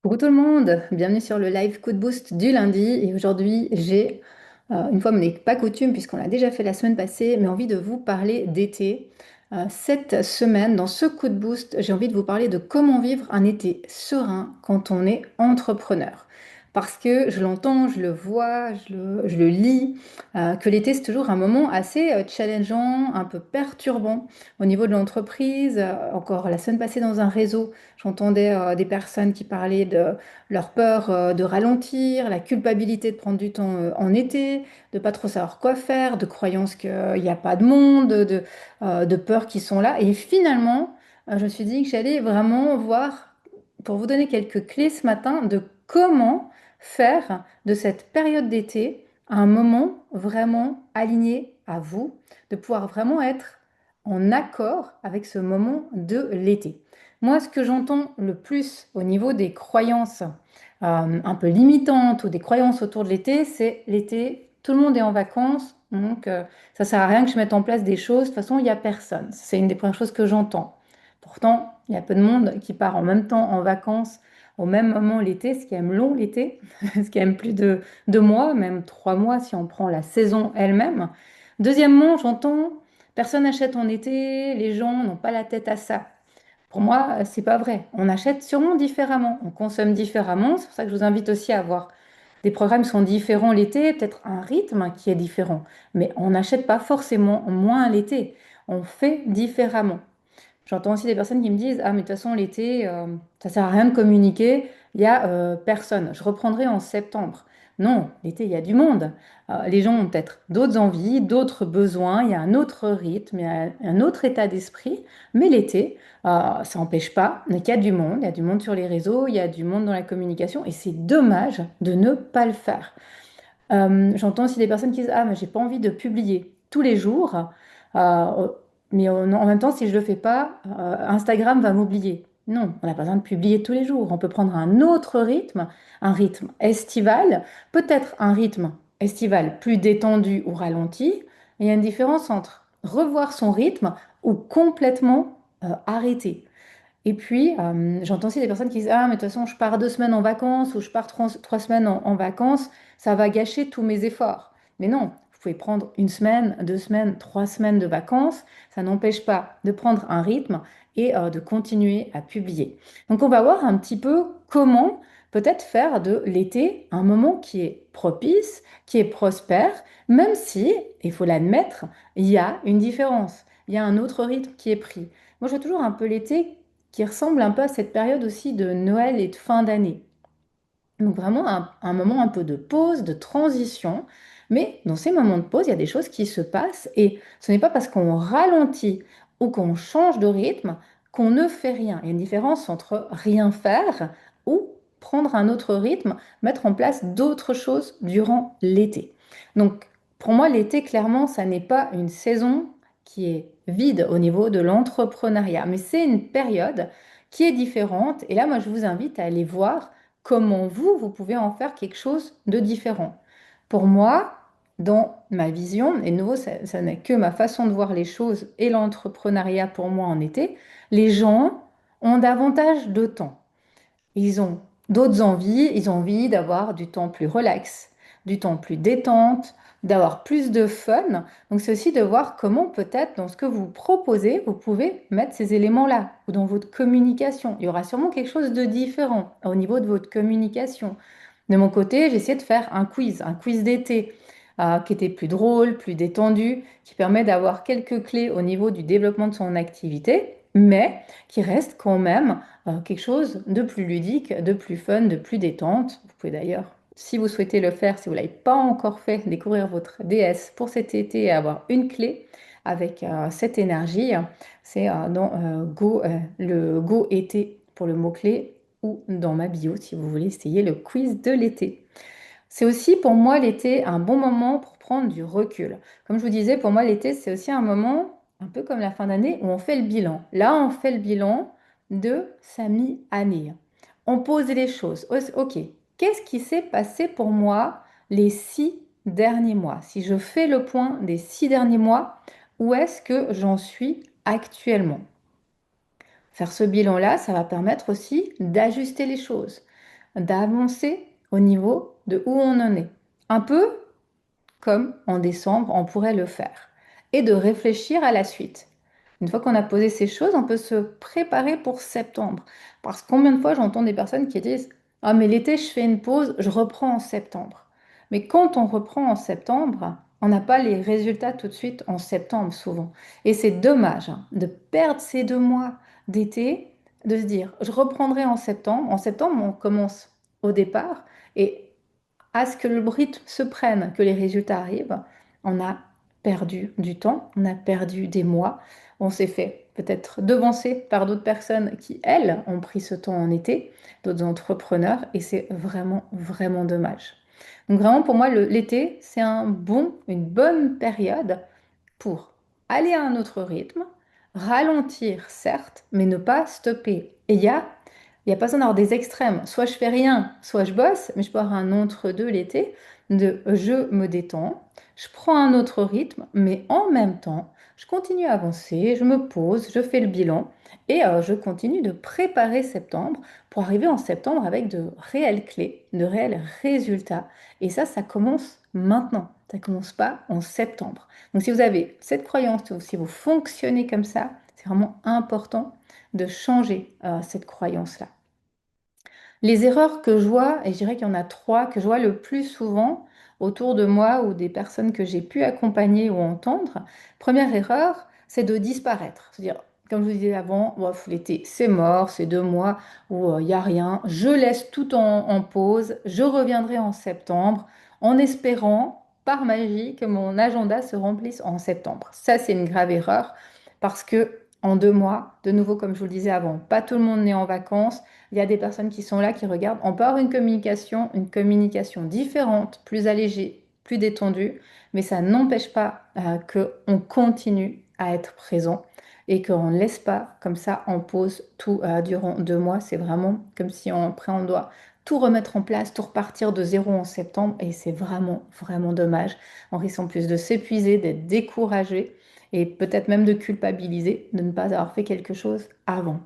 Coucou tout le monde, bienvenue sur le live Coup de Boost du lundi. Et aujourd'hui, j'ai, une fois mais n'est pas coutume puisqu'on l'a déjà fait la semaine passée, mais envie de vous parler d'été. Cette semaine, dans ce Coup de Boost, j'ai envie de vous parler de comment vivre un été serein quand on est entrepreneur. Parce que je l'entends, je le vois, je le lis, que l'été c'est toujours un moment assez challengeant, un peu perturbant au niveau de l'entreprise. Encore la semaine passée dans un réseau, j'entendais des personnes qui parlaient de leur peur de ralentir, la culpabilité de prendre du temps en été, de pas trop savoir quoi faire, de croyances qu'il n'y a pas de monde, de peurs qui sont là. Et finalement, je me suis dit que j'allais vraiment voir, pour vous donner quelques clés ce matin, de comment faire de cette période d'été un moment vraiment aligné à vous, de pouvoir vraiment être en accord avec ce moment de l'été. Moi, ce que j'entends le plus au niveau des croyances un peu limitantes ou des croyances autour de l'été, c'est l'été, tout le monde est en vacances, donc ça sert à rien que je mette en place des choses, de toute façon, il n'y a personne. C'est une des premières choses que j'entends. Pourtant, il y a peu de monde qui part en même temps en vacances au même moment l'été, ce qui aime long l'été, ce qui aime plus de 2 mois, même 3 mois si on prend la saison elle-même. Deuxièmement, j'entends personne n'achète en été, les gens n'ont pas la tête à ça. Pour moi, c'est pas vrai. On achète sûrement différemment, on consomme différemment. C'est pour ça que je vous invite aussi à avoir des programmes qui sont différents l'été, peut-être un rythme qui est différent. Mais on n'achète pas forcément moins l'été. On fait différemment. J'entends aussi des personnes qui me disent, ah, mais de toute façon, l'été, ça sert à rien de communiquer, il y a personne. Je reprendrai en septembre. Non, l'été, il y a du monde. Les gens ont peut-être d'autres envies, d'autres besoins, il y a un autre rythme, il y a un autre état d'esprit. Mais l'été, ça n'empêche pas qu'il y a du monde, il y a du monde sur les réseaux, il y a du monde dans la communication, et c'est dommage de ne pas le faire. J'entends aussi des personnes qui disent, ah, mais j'ai pas envie de publier tous les jours. Euh, mais en même temps, si je le fais pas, Instagram va m'oublier. Non, on n'a pas besoin de publier tous les jours. On peut prendre un rythme estival, peut-être un rythme estival plus détendu ou ralenti. Et il y a une différence entre revoir son rythme ou complètement arrêter. Et puis, j'entends aussi des personnes qui disent, ah, mais de toute façon, je pars 2 semaines en vacances ou je pars 3 semaines en vacances, ça va gâcher tous mes efforts. Mais non, vous pouvez prendre 1 semaine, 2 semaines, 3 semaines de vacances. Ça n'empêche pas de prendre un rythme et de continuer à publier. Donc, on va voir un petit peu comment peut-être faire de l'été un moment qui est propice, qui est prospère, même si, il faut l'admettre, il y a une différence. Il y a un autre rythme qui est pris. Moi, je vois toujours un peu l'été qui ressemble un peu à cette période aussi de Noël et de fin d'année. Donc vraiment un moment un peu de pause, de transition. Mais dans ces moments de pause, il y a des choses qui se passent et ce n'est pas parce qu'on ralentit ou qu'on change de rythme qu'on ne fait rien. Il y a une différence entre rien faire ou prendre un autre rythme, mettre en place d'autres choses durant l'été. Donc pour moi, l'été, clairement, ça n'est pas une saison qui est vide au niveau de l'entrepreneuriat, mais c'est une période qui est différente. Et là, moi, je vous invite à aller voir comment vous pouvez en faire quelque chose de différent. Pour moi, dans ma vision, et de nouveau, ça n'est que ma façon de voir les choses et l'entrepreneuriat pour moi en été, les gens ont davantage de temps. Ils ont d'autres envies, ils ont envie d'avoir du temps plus relax, du temps plus détente, d'avoir plus de fun. Donc c'est aussi de voir comment peut-être dans ce que vous proposez, vous pouvez mettre ces éléments-là ou dans votre communication. Il y aura sûrement quelque chose de différent au niveau de votre communication. De mon côté, j'ai essayé de faire un quiz d'été qui était plus drôle, plus détendu, qui permet d'avoir quelques clés au niveau du développement de son activité, mais qui reste quand même quelque chose de plus ludique, de plus fun, de plus détente. Vous pouvez d'ailleurs, si vous souhaitez le faire, si vous ne l'avez pas encore fait, découvrir votre DS pour cet été et avoir une clé avec cette énergie. C'est dans le Go été pour le mot-clé ou dans ma bio si vous voulez essayer le quiz de l'été. C'est aussi pour moi l'été un bon moment pour prendre du recul. Comme je vous disais, pour moi l'été c'est aussi un moment un peu comme la fin d'année où on fait le bilan. Là, on fait le bilan de sa mi-année. On pose les choses. Ok, qu'est-ce qui s'est passé pour moi les 6 derniers mois? Si je fais le point des 6 derniers mois, où est-ce que j'en suis actuellement? Faire ce bilan-là, ça va permettre aussi d'ajuster les choses. d'avancer au niveau de où on en est. Un peu comme en décembre, on pourrait le faire. Et de réfléchir à la suite. Une fois qu'on a posé ces choses, on peut se préparer pour septembre. Parce que combien de fois j'entends des personnes qui disent: ah, mais l'été, je fais une pause, je reprends en septembre. Mais quand on reprend en septembre, on n'a pas les résultats tout de suite en septembre, souvent. Et c'est dommage de perdre ces 2 mois d'été, de se dire: je reprendrai en septembre. En septembre, on commence au départ. Et à ce que le rythme se prenne, que les résultats arrivent, on a perdu du temps, on a perdu des mois, on s'est fait peut-être devancer par d'autres personnes qui, elles, ont pris ce temps en été, d'autres entrepreneurs, et c'est vraiment, vraiment dommage. Donc vraiment, pour moi, l'été, c'est une bonne période pour aller à un autre rythme, ralentir certes, mais ne pas stopper. Et il y a pas besoin d'avoir des extrêmes. Soit je fais rien, soit je bosse, mais je peux avoir un entre-deux l'été de je me détends, je prends un autre rythme, mais en même temps, je continue à avancer, je me pose, je fais le bilan et je continue de préparer septembre pour arriver en septembre avec de réelles clés, de réels résultats. Et ça commence maintenant. Ça commence pas en septembre. Donc si vous avez cette croyance, si vous fonctionnez comme ça, c'est vraiment important de changer cette croyance-là. Les erreurs que je vois, et je dirais qu'il y en a trois que je vois le plus souvent autour de moi ou des personnes que j'ai pu accompagner ou entendre. Première erreur, c'est de disparaître. C'est-à-dire, comme je vous disais avant, bof, l'été, c'est mort, c'est 2 mois où il n'y a rien. Je laisse tout en pause. Je reviendrai en septembre en espérant, par magie, que mon agenda se remplisse en septembre. Ça, c'est une grave erreur parce que en 2 mois, de nouveau, comme je vous le disais avant, pas tout le monde n'est en vacances. Il y a des personnes qui sont là, qui regardent. On peut avoir une communication différente, plus allégée, plus détendue, mais ça n'empêche pas qu'on continue à être présent et qu'on ne laisse pas comme ça en pause tout durant 2 mois. C'est vraiment comme si après on doit tout remettre en place, tout repartir de zéro en septembre et c'est vraiment, vraiment dommage. On risque en plus de s'épuiser, d'être découragé et peut-être même de culpabiliser de ne pas avoir fait quelque chose avant.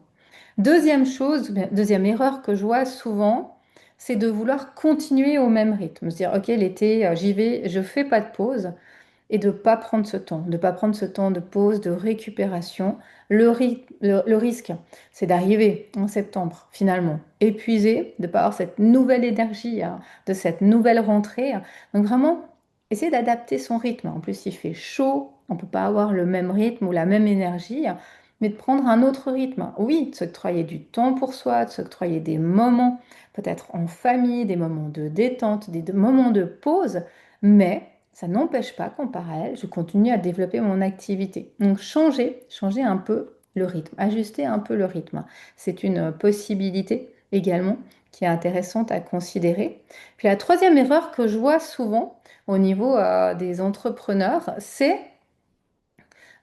Deuxième chose, deuxième erreur que je vois souvent, c'est de vouloir continuer au même rythme. Se dire, OK, l'été, j'y vais, je fais pas de pause et de ne pas prendre ce temps, de pas prendre ce temps de pause, de récupération. Le risque, c'est d'arriver en septembre, finalement, épuisé, de ne pas avoir cette nouvelle énergie, de cette nouvelle rentrée. Donc vraiment, essayer d'adapter son rythme. En plus, il fait chaud, on ne peut pas avoir le même rythme ou la même énergie, mais de prendre un autre rythme. Oui, de s'octroyer du temps pour soi, de s'octroyer des moments, peut-être en famille, des moments de détente, des moments de pause, mais ça n'empêche pas qu'en parallèle, je continue à développer mon activité. Donc changer un peu le rythme, ajuster un peu le rythme. C'est une possibilité également qui est intéressante à considérer. Puis la troisième erreur que je vois souvent au niveau des entrepreneurs, c'est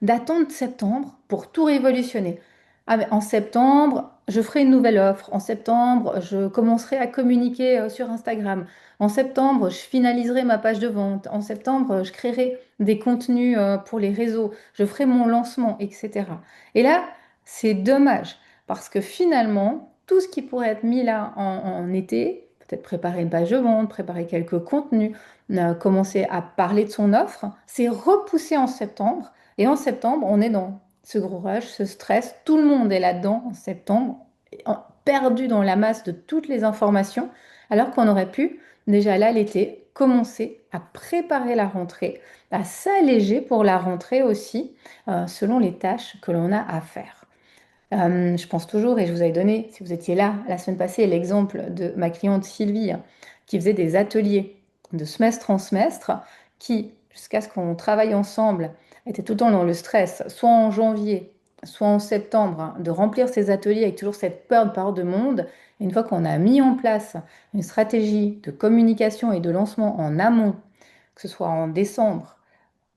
d'attendre septembre pour tout révolutionner. Ah, mais en septembre, je ferai une nouvelle offre. En septembre, je commencerai à communiquer sur Instagram. En septembre, je finaliserai ma page de vente. En septembre, je créerai des contenus pour les réseaux. Je ferai mon lancement, etc. Et là, c'est dommage parce que finalement, tout ce qui pourrait être mis là en été, peut-être préparer une page de vente, préparer quelques contenus, commencer à parler de son offre, c'est repoussé en septembre et en septembre, on est dans ce gros rush, ce stress. Tout le monde est là-dedans en septembre, perdu dans la masse de toutes les informations, alors qu'on aurait pu, déjà là, l'été, commencer à préparer la rentrée, à s'alléger pour la rentrée aussi, selon les tâches que l'on a à faire. Je pense toujours, et je vous avais donné, si vous étiez là la semaine passée, l'exemple de ma cliente Sylvie, qui faisait des ateliers de semestre en semestre, qui, jusqu'à ce qu'on travaille ensemble, était tout le temps dans le stress, soit en janvier, soit en septembre, de remplir ces ateliers avec toujours cette peur de parole de monde. Et une fois qu'on a mis en place une stratégie de communication et de lancement en amont, que ce soit en décembre,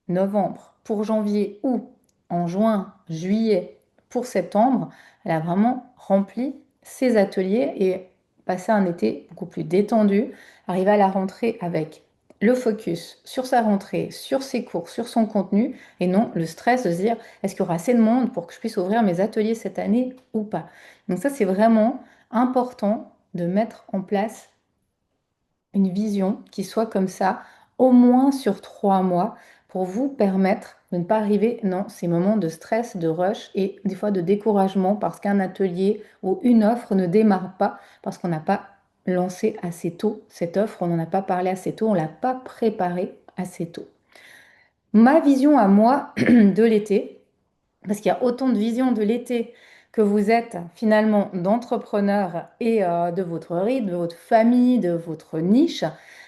novembre pour janvier ou en juin, juillet pour septembre, elle a vraiment rempli ses ateliers et passé un été beaucoup plus détendu, arrivé à la rentrée avec le focus sur sa rentrée, sur ses cours, sur son contenu, et non le stress de se dire est-ce qu'il y aura assez de monde pour que je puisse ouvrir mes ateliers cette année ou pas. Donc ça, c'est vraiment important de mettre en place une vision qui soit comme ça, au moins sur 3 mois, pour vous permettre de ne pas arriver dans ces moments de stress, de rush et des fois de découragement parce qu'un atelier ou une offre ne démarre pas parce qu'on n'a pas lancé assez tôt cette offre, on n'en a pas parlé assez tôt, on ne l'a pas préparée assez tôt. Ma vision à moi de l'été, parce qu'il y a autant de visions de l'été que vous êtes finalement d'entrepreneur et de votre rythme, de votre famille, de votre niche.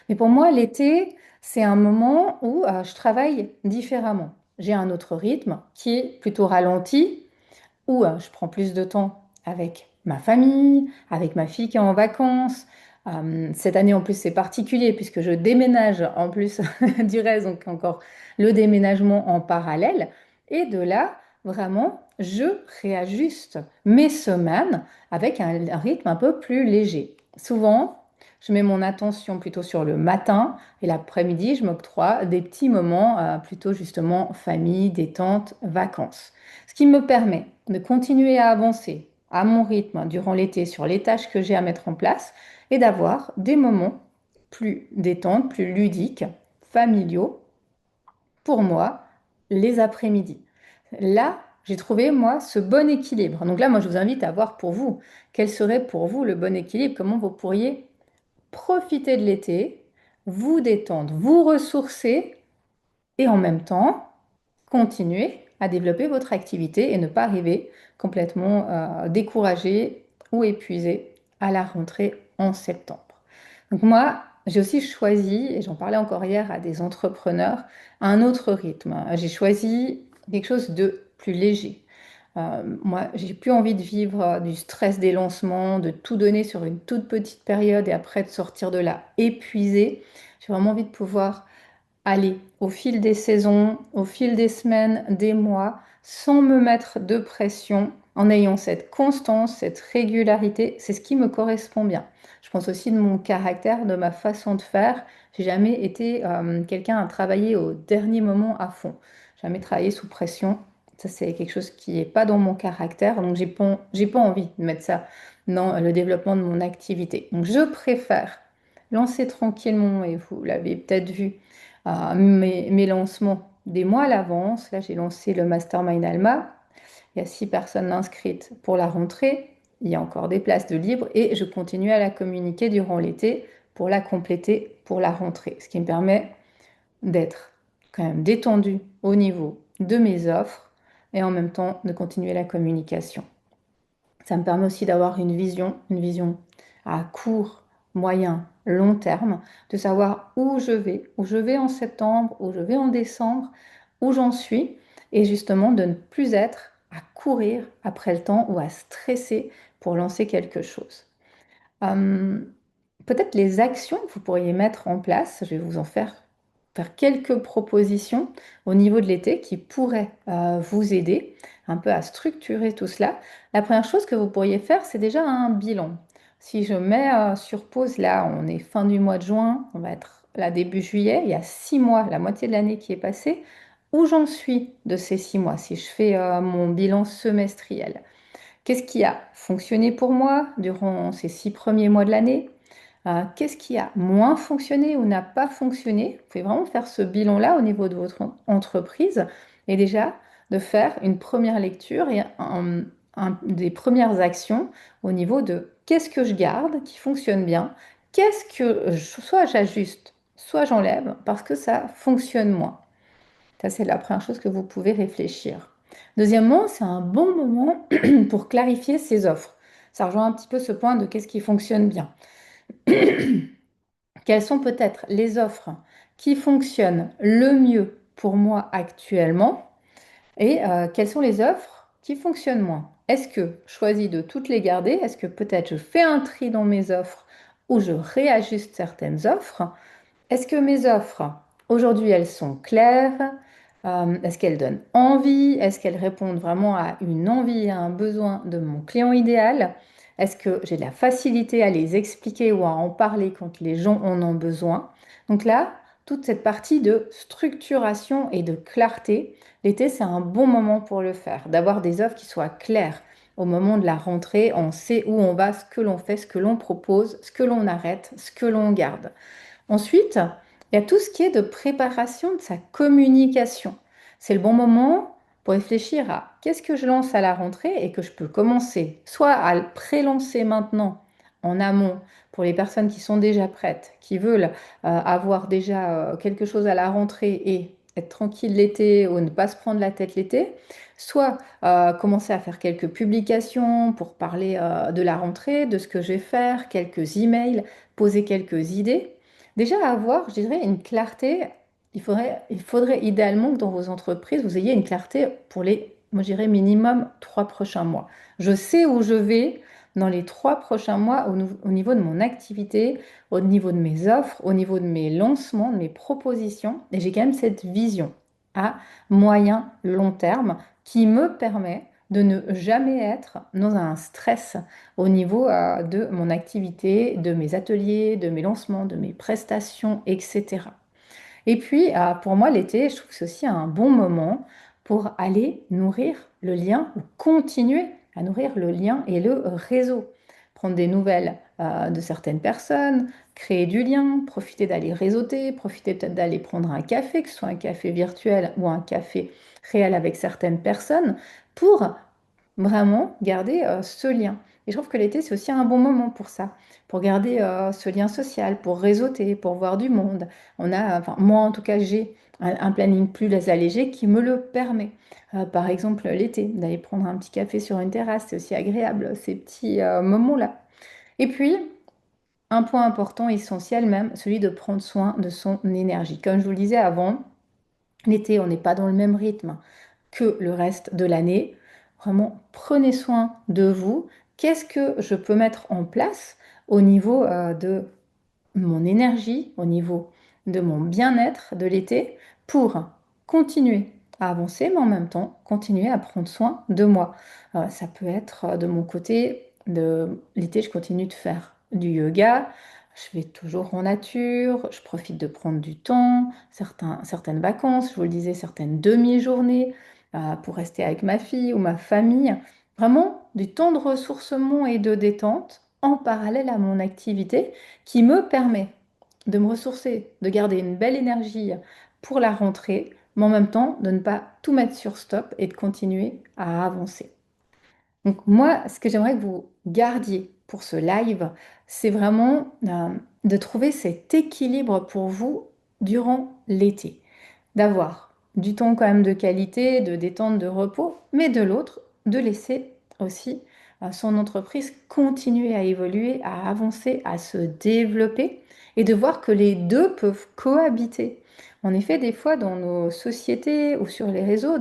Mais pour moi, l'été, c'est un moment où je travaille différemment. J'ai un autre rythme qui est plutôt ralenti, où je prends plus de temps avec ma famille, avec ma fille qui est en vacances. Cette année en plus c'est particulier puisque je déménage en plus du reste, donc encore le déménagement en parallèle. Et de là, vraiment, je réajuste mes semaines avec un rythme un peu plus léger. Souvent, je mets mon attention plutôt sur le matin et l'après-midi, je m'octroie des petits moments plutôt justement famille, détente, vacances. Ce qui me permet de continuer à avancer à mon rythme durant l'été sur les tâches que j'ai à mettre en place et d'avoir des moments plus détente, plus ludiques, familiaux pour moi les après-midi. Là, j'ai trouvé moi ce bon équilibre. Donc là, moi, je vous invite à voir pour vous quel serait pour vous le bon équilibre, comment vous pourriez profiter de l'été, vous détendre, vous ressourcer et en même temps continuer à développer votre activité et ne pas arriver complètement découragé ou épuisé à la rentrée en septembre. Donc moi, j'ai aussi choisi, et j'en parlais encore hier à des entrepreneurs, un autre rythme. J'ai choisi quelque chose de plus léger. Moi, j'ai plus envie de vivre du stress des lancements, de tout donner sur une toute petite période et après de sortir de là épuisé. J'ai vraiment envie de pouvoir aller au fil des saisons, au fil des semaines, des mois, sans me mettre de pression, en ayant cette constance, cette régularité. C'est ce qui me correspond bien. Je pense aussi de mon caractère, de ma façon de faire. J'ai jamais été quelqu'un à travailler au dernier moment à fond. Jamais travaillé sous pression. Ça, c'est quelque chose qui n'est pas dans mon caractère. Donc, j'ai pas envie de mettre ça dans le développement de mon activité. Donc, je préfère lancer tranquillement, et vous l'avez peut-être vu, mes lancements des mois à l'avance. Là, j'ai lancé le Mastermind Alma. Il y a 6 personnes inscrites pour la rentrée. Il y a encore des places de libre et je continue à la communiquer durant l'été pour la compléter pour la rentrée. Ce qui me permet d'être quand même détendu au niveau de mes offres et en même temps de continuer la communication. Ça me permet aussi d'avoir une vision à court, moyen, long terme, de savoir où je vais en septembre, où je vais en décembre, où j'en suis, et justement de ne plus être à courir après le temps ou à stresser pour lancer quelque chose. Euh, Peut-être les actions que vous pourriez mettre en place, je vais vous en faire quelques propositions au niveau de l'été qui pourraient vous aider un peu à structurer tout cela. La première chose que vous pourriez faire, c'est déjà un bilan. Si je mets sur pause, là, on est fin du mois de juin, on va être là début juillet, il y a 6 mois, la moitié de l'année qui est passée, où j'en suis de ces 6 mois, si je fais mon bilan semestriel. Qu'est-ce qui a fonctionné pour moi durant ces 6 premiers mois de l'année? Qu'est-ce qui a moins fonctionné ou n'a pas fonctionné? Vous pouvez vraiment faire ce bilan-là au niveau de votre entreprise et déjà de faire une première lecture et des premières actions au niveau de qu'est-ce que je garde qui fonctionne bien, qu'est-ce que soit j'ajuste, soit j'enlève parce que ça fonctionne moins. Ça, c'est la première chose que vous pouvez réfléchir. Deuxièmement, c'est un bon moment pour clarifier ses offres. Ça rejoint un petit peu ce point de qu'est-ce qui fonctionne bien. Quelles sont peut-être les offres qui fonctionnent le mieux pour moi actuellement et quelles sont les offres qui fonctionnent moins? Est-ce que je choisis de toutes les garder? Est-ce que peut-être je fais un tri dans mes offres ou je réajuste certaines offres? Est-ce que mes offres, aujourd'hui, elles sont claires? Est-ce qu'elles donnent envie? Est-ce qu'elles répondent vraiment à une envie, à un besoin de mon client idéal? Est-ce que j'ai de la facilité à les expliquer ou à en parler quand les gens en ont besoin? Donc là, toute cette partie de structuration et de clarté, l'été, c'est un bon moment pour le faire, d'avoir des offres qui soient claires, au moment de la rentrée, on sait où on va, ce que l'on fait, ce que l'on propose, ce que l'on arrête, ce que l'on garde. Ensuite, il y a tout ce qui est de préparation de sa communication. C'est le bon moment pour réfléchir à qu'est-ce que je lance à la rentrée et que je peux commencer soit à le pré-lancer maintenant en amont pour les personnes qui sont déjà prêtes, qui veulent avoir déjà quelque chose à la rentrée et être tranquille l'été ou ne pas se prendre la tête l'été, soit commencer à faire quelques publications pour parler de la rentrée, de ce que je vais faire, quelques emails, poser quelques idées. Déjà, avoir, je dirais, une clarté. Il faudrait idéalement que dans vos entreprises, vous ayez une clarté pour les, moi, je dirais, minimum 3 prochains mois. Je sais où je vais dans les 3 prochains mois au niveau de mon activité, au niveau de mes offres, au niveau de mes lancements, de mes propositions. Et j'ai quand même cette vision à moyen, long terme qui me permet de ne jamais être dans un stress au niveau de mon activité, de mes ateliers, de mes lancements, de mes prestations, etc. Et puis, pour moi, l'été, je trouve que c'est aussi un bon moment pour aller nourrir le lien ou continuer à nourrir le lien et le réseau. Prendre des nouvelles de certaines personnes, créer du lien, profiter d'aller réseauter, profiter peut-être d'aller prendre un café, que ce soit un café virtuel ou un café réel avec certaines personnes, pour vraiment garder ce lien. Et je trouve que l'été, c'est aussi un bon moment pour ça, pour garder ce lien social, pour réseauter, pour voir du monde. Enfin, moi en tout cas, j'ai un planning plus allégé qui me le permet. Par exemple, l'été, d'aller prendre un petit café sur une terrasse, c'est aussi agréable, ces petits moments-là. Et puis, un point important, essentiel même, celui de prendre soin de son énergie. Comme je vous le disais avant, l'été, on n'est pas dans le même rythme que le reste de l'année. Vraiment, prenez soin de vous. Qu'est-ce que je peux mettre en place au niveau de mon énergie, au niveau de mon bien-être de l'été pour continuer à avancer, mais en même temps continuer à prendre soin de moi. Ça peut être de mon côté, de l'été, je continue de faire du yoga. Je vais toujours en nature, je profite de prendre du temps, certaines vacances, je vous le disais, certaines demi-journées pour rester avec ma fille ou ma famille. Vraiment du temps de ressourcement et de détente en parallèle à mon activité qui me permet de me ressourcer, de garder une belle énergie pour la rentrée, mais en même temps de ne pas tout mettre sur stop et de continuer à avancer. Donc moi, ce que j'aimerais que vous gardiez pour ce live, c'est vraiment de trouver cet équilibre pour vous durant l'été. D'avoir du temps quand même de qualité, de détente, de repos, mais de l'autre, de laisser aussi son entreprise continuer à évoluer, à avancer, à se développer et de voir que les deux peuvent cohabiter. En effet, des fois dans nos sociétés ou sur les réseaux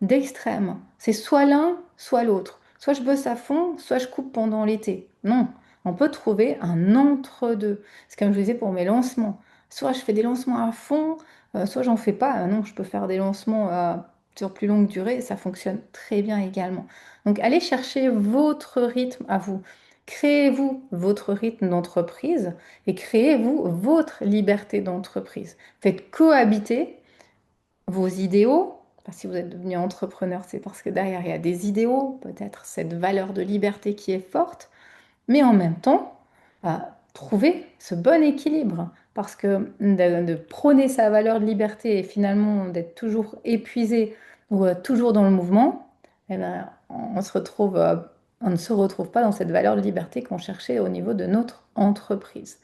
d'extrêmes, c'est soit l'un, soit l'autre. Soit je bosse à fond, soit je coupe pendant l'été. Non, on peut trouver un entre-deux. C'est comme je disais pour mes lancements. Soit je fais des lancements à fond, soit j'en fais pas. Non, je peux faire des lancements sur plus longue durée et ça fonctionne très bien également. Donc allez chercher votre rythme à vous. Créez-vous votre rythme d'entreprise et créez-vous votre liberté d'entreprise. Faites cohabiter vos idéaux. Si vous êtes devenu entrepreneur, c'est parce que derrière, il y a des idéaux, peut-être cette valeur de liberté qui est forte, mais en même temps, trouver ce bon équilibre. Parce que de prôner sa valeur de liberté et finalement d'être toujours épuisé ou toujours dans le mouvement, eh ben, on ne se retrouve pas dans cette valeur de liberté qu'on cherchait au niveau de notre entreprise.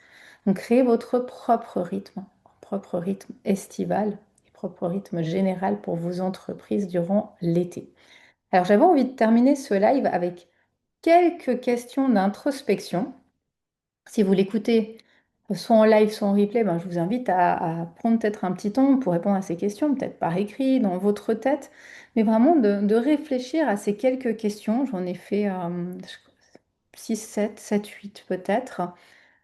Donc, créez votre propre rythme estival et propre rythme général pour vos entreprises durant l'été. Alors, j'avais envie de terminer ce live avec quelques questions d'introspection. Si vous l'écoutez soit en live, soit en replay, ben, je vous invite à prendre peut-être un petit temps pour répondre à ces questions, peut-être par écrit, dans votre tête, mais vraiment de réfléchir à ces quelques questions. J'en ai fait 6, 7, 7, 8 peut-être.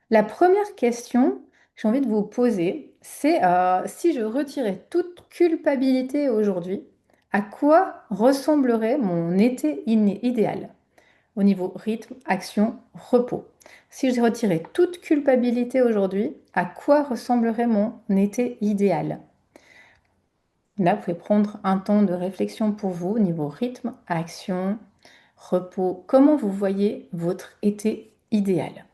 La première question que j'ai envie de vous poser, c'est si je retirais toute culpabilité aujourd'hui, à quoi ressemblerait mon été idéal? Au niveau rythme, action, repos. Si je retirais toute culpabilité aujourd'hui, à quoi ressemblerait mon été idéal? Là, vous pouvez prendre un temps de réflexion pour vous au niveau rythme, action, repos. Comment vous voyez votre été idéal?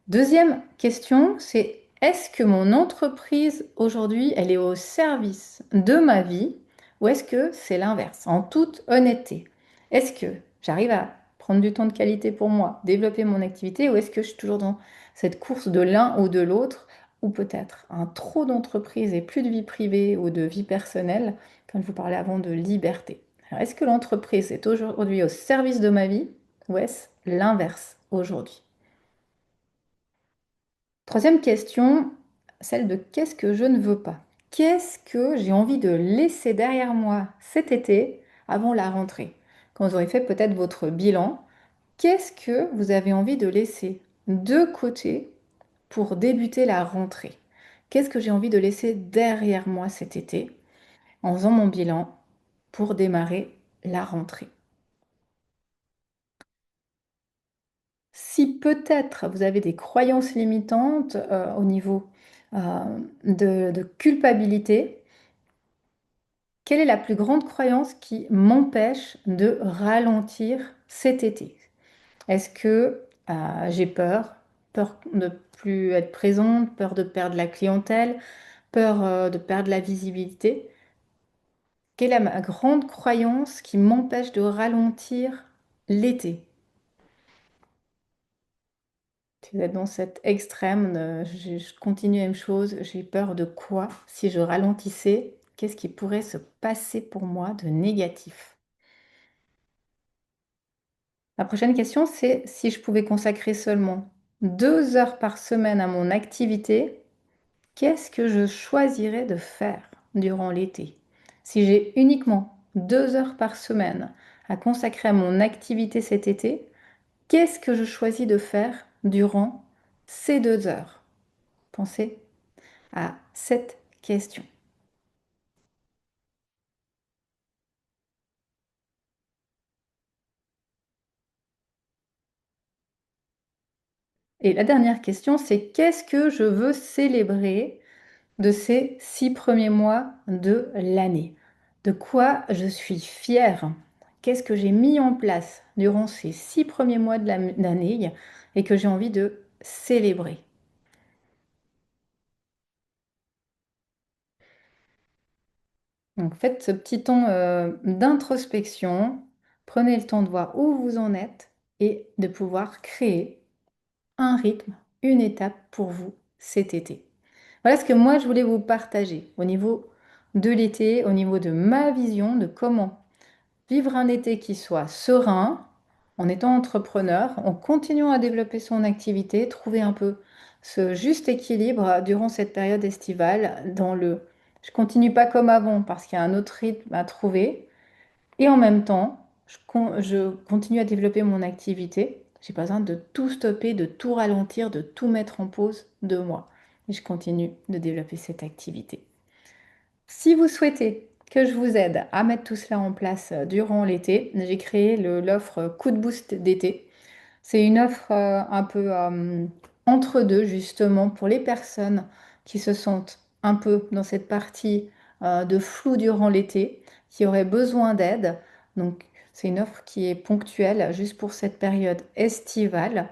Deuxième question, c'est est-ce que mon entreprise aujourd'hui, elle est au service de ma vie ou est-ce que c'est l'inverse? En toute honnêteté, est-ce que j'arrive à prendre du temps de qualité pour moi, développer mon activité ou est-ce que je suis toujours dans cette course de l'un ou de l'autre ou peut-être un trop d'entreprise et plus de vie privée ou de vie personnelle, comme je vous parlais avant de liberté. Alors, est-ce que l'entreprise est aujourd'hui au service de ma vie ou est-ce l'inverse aujourd'hui? Troisième question, celle de qu'est-ce que je ne veux pas? Qu'est-ce que j'ai envie de laisser derrière moi cet été avant la rentrée? Quand vous aurez fait peut-être votre bilan, qu'est-ce que vous avez envie de laisser de côté pour débuter la rentrée? Qu'est-ce que j'ai envie de laisser derrière moi cet été en faisant mon bilan pour démarrer la rentrée? Si peut-être vous avez des croyances limitantes au niveau de culpabilité, quelle est la plus grande croyance qui m'empêche de ralentir cet été? Est-ce que j'ai peur? Peur de plus être présente, peur de perdre la clientèle, peur de perdre la visibilité? Quelle est ma grande croyance qui m'empêche de ralentir l'été? Si vous êtes dans cet extrême, je continue la même chose, j'ai peur de quoi? Si je ralentissais, qu'est-ce qui pourrait se passer pour moi de négatif? La prochaine question, c'est si je pouvais consacrer seulement 2 heures par semaine à mon activité, qu'est-ce que je choisirais de faire durant l'été? Si j'ai uniquement 2 heures par semaine à consacrer à mon activité cet été, qu'est-ce que je choisis de faire durant ces 2 heures? Pensez à cette question. Et la dernière question, c'est qu'est-ce que je veux célébrer de ces 6 premiers mois de l'année? De quoi je suis fière? Qu'est-ce que j'ai mis en place durant ces 6 premiers mois de l'année et que j'ai envie de célébrer? Donc faites ce petit temps d'introspection, prenez le temps de voir où vous en êtes et de pouvoir créer un rythme, une étape pour vous cet été. Voilà ce que moi je voulais vous partager au niveau de l'été, au niveau de ma vision de comment vivre un été qui soit serein, en étant entrepreneur, en continuant à développer son activité, trouver un peu ce juste équilibre durant cette période estivale dans le je continue pas comme avant parce qu'il y a un autre rythme à trouver et en même temps, je continue à développer mon activité. J'ai pas besoin de tout stopper, de tout ralentir, de tout mettre en pause de moi. Et je continue de développer cette activité. Si vous souhaitez que je vous aide à mettre tout cela en place durant l'été, j'ai créé l'offre Coup de boost d'été. C'est une offre un peu entre deux, justement, pour les personnes qui se sentent un peu dans cette partie de flou durant l'été, qui auraient besoin d'aide. Donc, c'est une offre qui est ponctuelle, juste pour cette période estivale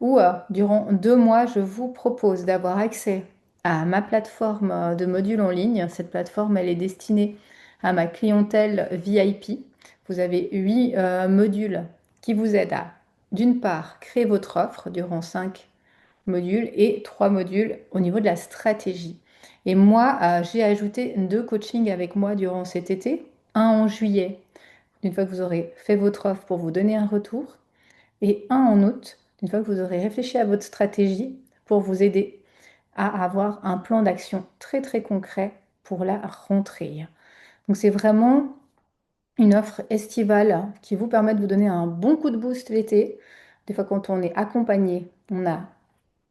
où durant 2 mois, je vous propose d'avoir accès à ma plateforme de modules en ligne. Cette plateforme, elle est destinée à ma clientèle VIP. Vous avez 8 modules qui vous aident à, d'une part, créer votre offre durant 5 modules et 3 modules au niveau de la stratégie. Et moi, j'ai ajouté 2 coachings avec moi durant cet été, un en juillet, une fois que vous aurez fait votre offre pour vous donner un retour, et un en août, une fois que vous aurez réfléchi à votre stratégie pour vous aider à avoir un plan d'action très très concret pour la rentrée. Donc c'est vraiment une offre estivale qui vous permet de vous donner un bon coup de boost l'été. Des fois quand on est accompagné, on a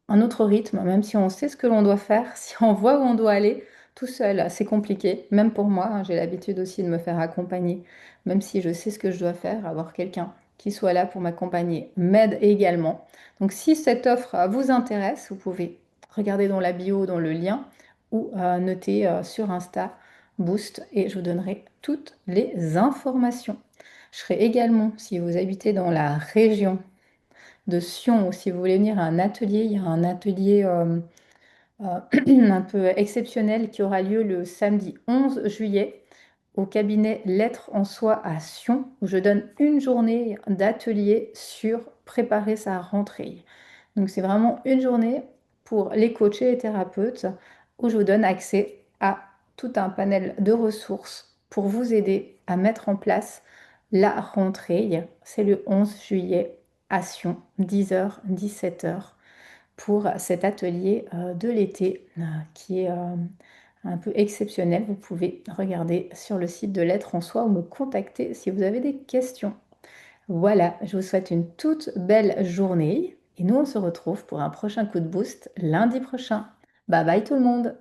un autre rythme, même si on sait ce que l'on doit faire, si on voit où on doit aller, tout seul, c'est compliqué. Même pour moi, hein, j'ai l'habitude aussi de me faire accompagner, même si je sais ce que je dois faire, avoir quelqu'un qui soit là pour m'accompagner m'aide également. Donc si cette offre vous intéresse, vous pouvez regarder dans la bio, dans le lien, ou noter sur Insta Boost et je vous donnerai toutes les informations. Je serai également, si vous habitez dans la région de Sion ou si vous voulez venir à un atelier, il y a un atelier un peu exceptionnel qui aura lieu le samedi 11 juillet au cabinet Lettres en Soi à Sion, où je donne une journée d'atelier sur préparer sa rentrée. Donc c'est vraiment une journée pour les coachs et les thérapeutes où je vous donne accès à tout un panel de ressources pour vous aider à mettre en place la rentrée. C'est le 11 juillet à Sion, 10h, 17h pour cet atelier de l'été qui est un peu exceptionnel. Vous pouvez regarder sur le site de Lettres en Soi ou me contacter si vous avez des questions. Voilà, je vous souhaite une toute belle journée et nous on se retrouve pour un prochain coup de boost lundi prochain. Bye bye tout le monde!